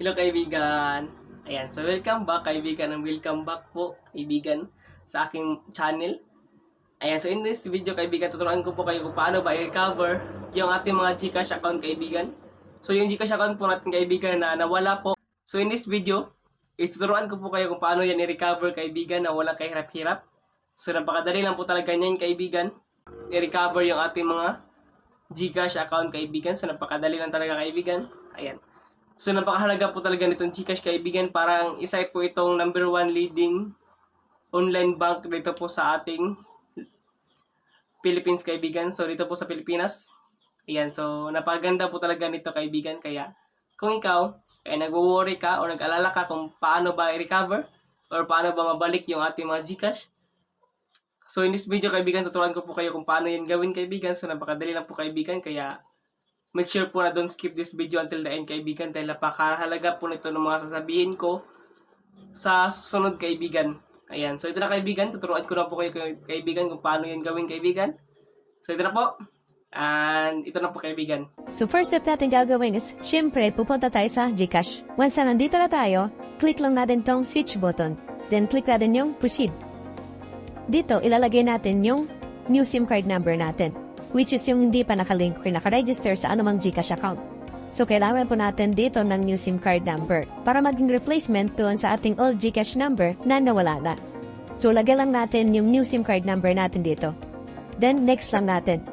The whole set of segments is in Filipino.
Hello kaibigan. Ayan, so welcome back kaibigan and welcome back po kaibigan sa aking channel. Ayan, so in this video kaibigan, tuturuan ko po kayo kung paano ba i-recover yung ating mga GCash account kaibigan. So yung GCash account po natin kaibigan na nawala po. So in this video, tuturuan ko po kayo kung paano yan i-recover kaibigan na walang kahirap-hirap. So napakadali lang po talaga niyan kaibigan, i-recover yung ating mga GCash account kaibigan. So napakadali lang talaga kaibigan. Ayan. So napakahalaga po talaga nitong GCash kaibigan, parang isa po itong number 1 leading online bank dito po sa ating Philippines kaibigan. So dito po sa Pilipinas. Ayan, so napaganda po talaga nito kaibigan. Kaya kung ikaw ay nagwo-worry ka o nag-alala ka kung paano ba i-recover or paano ba mabalik yung ating mga GCash. So in this video kaibigan, tuturuan ko po kayo kung paano yan gawin kaibigan. So napakadali lang po kaibigan, kaya make sure po na don't skip this video until the end kaibigan, dahil napakahalaga po nito ng mga sasabihin ko sa susunod kaibigan. Ayan, so ito na kaibigan, tuturuan ko na po kayo kaibigan kung paano yan gawin kaibigan. So ito na po, and ito na po kaibigan. So first step natin gagawin is, syempre, pupunta tayo sa GCash. Once na nandito na tayo, click lang natin tong switch button. Then click natin yung proceed. Dito, ilalagay natin yung new SIM card number natin, which is yung hindi pa nakalink or nakaregister sa anumang GCash account. So kailangan po natin dito ng new SIM card number para maging replacement doon sa ating old GCash number na nawala na. So lagay lang natin yung new SIM card number natin dito. Then next lang natin.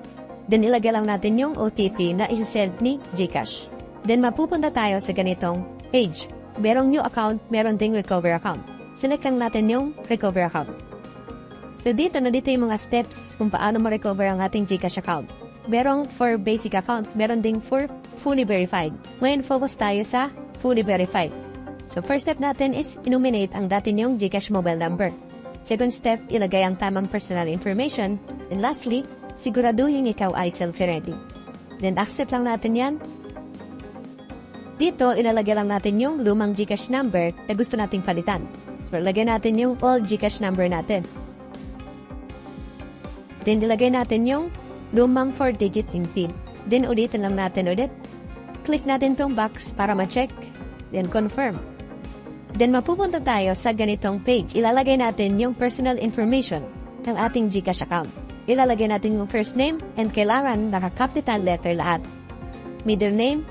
Then ilagay lang natin yung OTP na isasend ni GCash. Then mapupunta tayo sa ganitong page. Merong new account, meron ding recover account. Select lang natin yung recover account. So dito yung mga steps kung paano ma-recover ang ating GCash account. Merong for basic account, meron ding for fully verified. Ngayon focus tayo sa fully verified. So first step natin is i-nominate ang dati niyong GCash mobile number. Second step, ilagay ang tamang personal information. And lastly, siguraduhin ikaw ay selfie-ready. Then accept lang natin yan. Dito, ilalagay lang natin yung lumang GCash number na gusto nating palitan. So ilagay natin yung old GCash number natin. Then ilagay natin yung lumang 4-digit PIN. Then ulitin lang natin ulit. Click natin tong box para ma-check. Then confirm. Then mapupunta tayo sa ganitong page. Ilalagay natin yung personal information ng ating GCash account. Ilalagay natin yung first name and kailangan naka-capital letter lahat. Middle name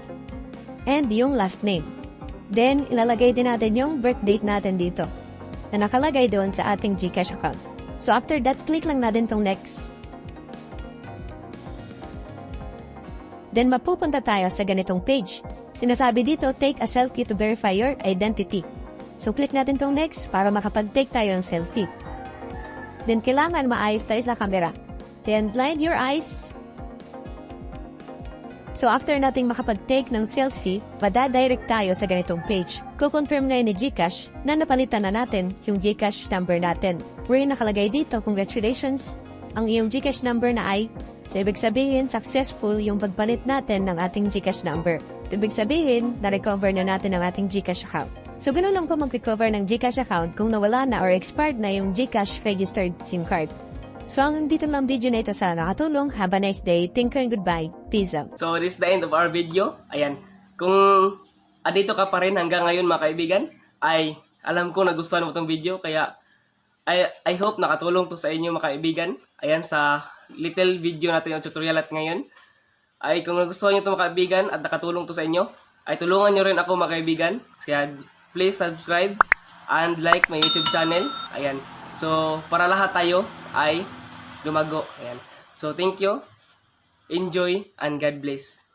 and yung last name. Then ilalagay din natin yung birth date natin dito na nakalagay doon sa ating GCash account. So after that, click lang natin tong next. Then mapupunta tayo sa ganitong page. Sinasabi dito, take a selfie to verify your identity. So click natin tong next para makapag-take tayo ng selfie. Then kailangan maayos tayo sa camera. Then blind your eyes. So after nating makapag-take ng selfie, madadirect tayo sa ganitong page. Kukonfirm ngayon ni GCash na napalitan na natin yung GCash number natin. Wherein nakalagay dito, congratulations, ang iyong GCash number na ay, so ibig sabihin, successful yung pagpalit natin ng ating GCash number. Ibig sabihin, na-recover na natin ang ating GCash account. So ganoon lang po mag-recover ng GCash account kung nawala na or expired na yung GCash registered SIM card. So hanggang dito lang video na ito, sana nakatulong. Have a nice day. Thank you and goodbye. Peace out. So this is the end of our video. Ayan, kung adito ka pa rin hanggang ngayon mga kaibigan, ay alam ko nagustuhan mo itong video, kaya I hope nakatulong to sa inyo mga kaibigan. Ayan, sa little video natin yung tutorial at ngayon. Ay kung nagustuhan nyo ito mga kaibigan at nakatulong to sa inyo, ay tulungan nyo rin ako mga kaibigan. Kaya please subscribe and like my YouTube channel. Ayan, so para lahat tayo ay lumago. Ayan. So thank you. Enjoy and God bless.